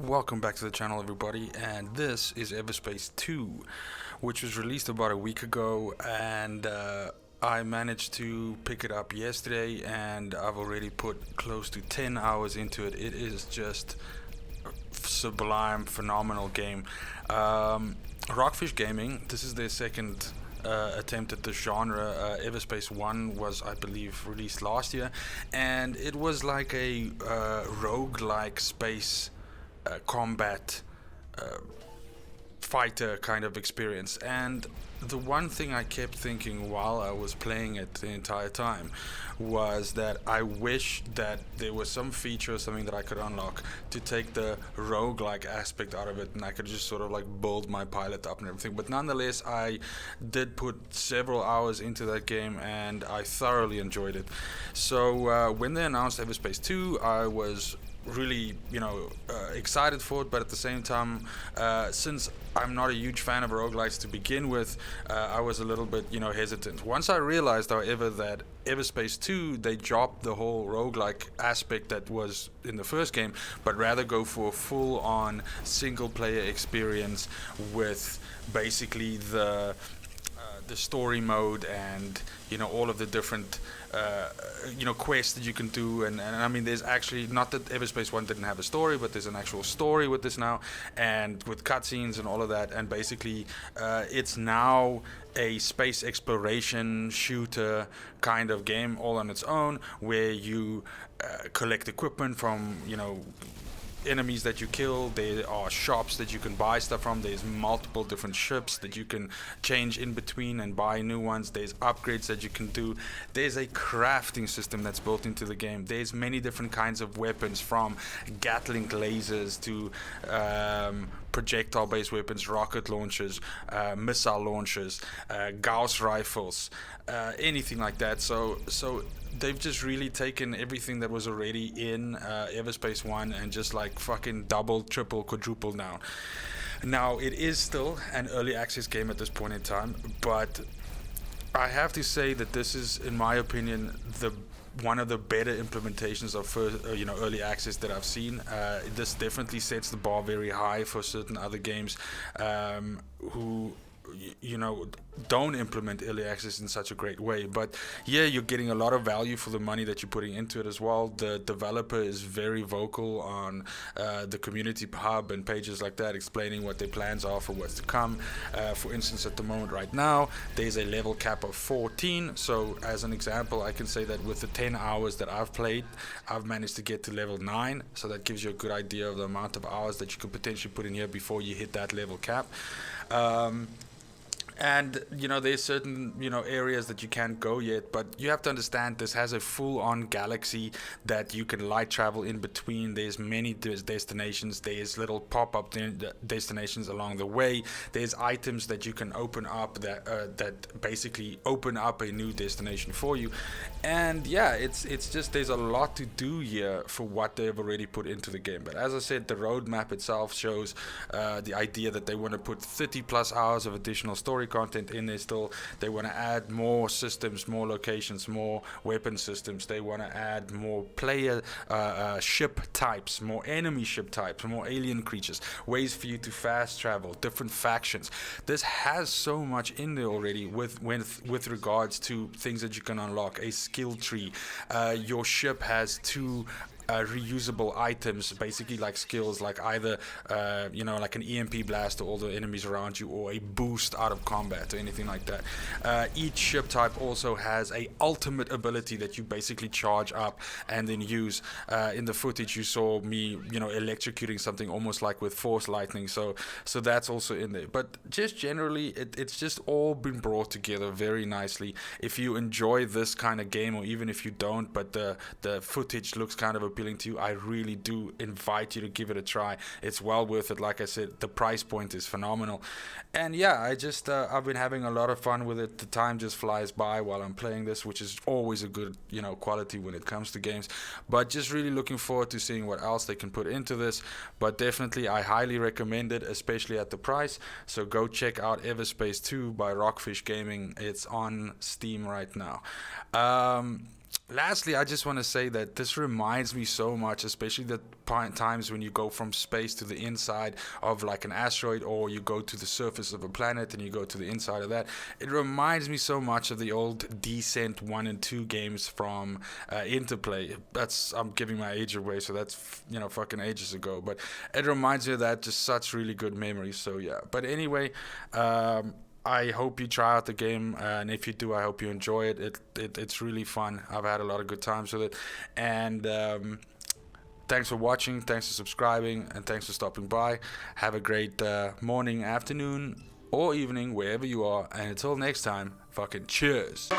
Welcome back to the channel, everybody, and this is Everspace 2, which was released about a week ago, and I managed to pick it up yesterday, and I've already put close to 10 hours into it. It is just a sublime, phenomenal game. Rockfish Gaming, this is their second attempt at the genre. Everspace 1 was, I believe, released last year, and it was like a rogue-like space combat fighter kind of experience. And the one thing I kept thinking while I was playing it the entire time was that I wish that there was some feature or something that I could unlock to take the rogue-like aspect out of it, and I could just sort of like build my pilot up and everything. But nonetheless, I did put several hours into that game and I thoroughly enjoyed it. So when they announced Everspace 2, I was really excited for it, but at the same time, since I'm not a huge fan of roguelikes to begin with, I was a little bit hesitant. Once I realized, however, that Everspace 2, they dropped the whole roguelike aspect that was in the first game, but rather go for a full-on single-player experience with basically the story mode and all of the different quests that you can do, and I mean, there's actually, not that Everspace 1 didn't have a story, but there's an actual story with this now, and with cutscenes and all of that, and basically it's now a space exploration shooter kind of game all on its own, where you collect equipment from enemies that you kill. There are shops that you can buy stuff from. There's multiple different ships that you can change in between and buy new ones. There's upgrades that you can do. There's a crafting system that's built into the game. There's many different kinds of weapons, from Gatling lasers to projectile-based weapons, rocket launchers, missile launchers, Gauss rifles, anything like that. So they've just really taken everything that was already in Everspace 1 and just like fucking double, triple, quadruple down. Now, it is still an early access game at this point in time, but I have to say that this is, in my opinion, one of the better implementations of early access that I've seen. This definitely sets the bar very high for certain other games who don't implement early access in such a great way. But yeah, you're getting a lot of value for the money that you're putting into it as well. The developer is very vocal on the community hub and pages like that, explaining what their plans are for what's to come. For instance, at the moment right now, there's a level cap of 14. So as an example, I can say that with the 10 hours that I've played, I've managed to get to level 9. So that gives you a good idea of the amount of hours that you could potentially put in here before you hit that level cap. And there's certain areas that you can't go yet, but you have to understand this has a full-on galaxy that you can light travel in between. There's many destinations. There's little pop-up destinations along the way. There's items that you can open up that basically open up a new destination for you. And yeah, it's just, there's a lot to do here for what they've already put into the game. But as I said, the roadmap itself shows the idea that they want to put 30 plus hours of additional story content in there still. They want to add more systems, more locations, more weapon systems. They want to add more player ship types, more enemy ship types, more alien creatures, ways for you to fast travel, different factions. This has so much in there already with regards to things that you can unlock. A skill tree. Your ship has two reusable items, basically like skills, like either like an EMP blast to all the enemies around you, or a boost out of combat, or anything like that. Each ship type also has a ultimate ability that you basically charge up and then use. In the footage you saw me electrocuting something almost like with force lightning, so that's also in there. But just generally, it's just all been brought together very nicely. If you enjoy this kind of game, or even if you don't, but the footage looks kind of appealing to you, I really do invite you to give it a try. It's well worth it. Like I said, the price point is phenomenal. And yeah, I've been having a lot of fun with it. The time just flies by while I'm playing this, which is always a good quality when it comes to games. But just really looking forward to seeing what else they can put into this. But definitely, I highly recommend it, especially at the price. So go check out Everspace 2 by Rockfish Gaming. It's on Steam right now. lastly, I just want to say that this reminds me so much, especially the times when you go from space to the inside of like an asteroid, or you go to the surface of a planet and you go to the inside of that. It reminds me so much of the old Descent 1 and 2 games from Interplay. I'm giving my age away, so that's, fucking ages ago. But it reminds me of that, just such really good memories. So yeah. But anyway, I hope you try out the game, and if you do, I hope you enjoy it. It's really fun. I've had a lot of good times with it, and thanks for watching, thanks for subscribing, and thanks for stopping by. Have a great morning, afternoon, or evening, wherever you are, and until next time, fucking cheers.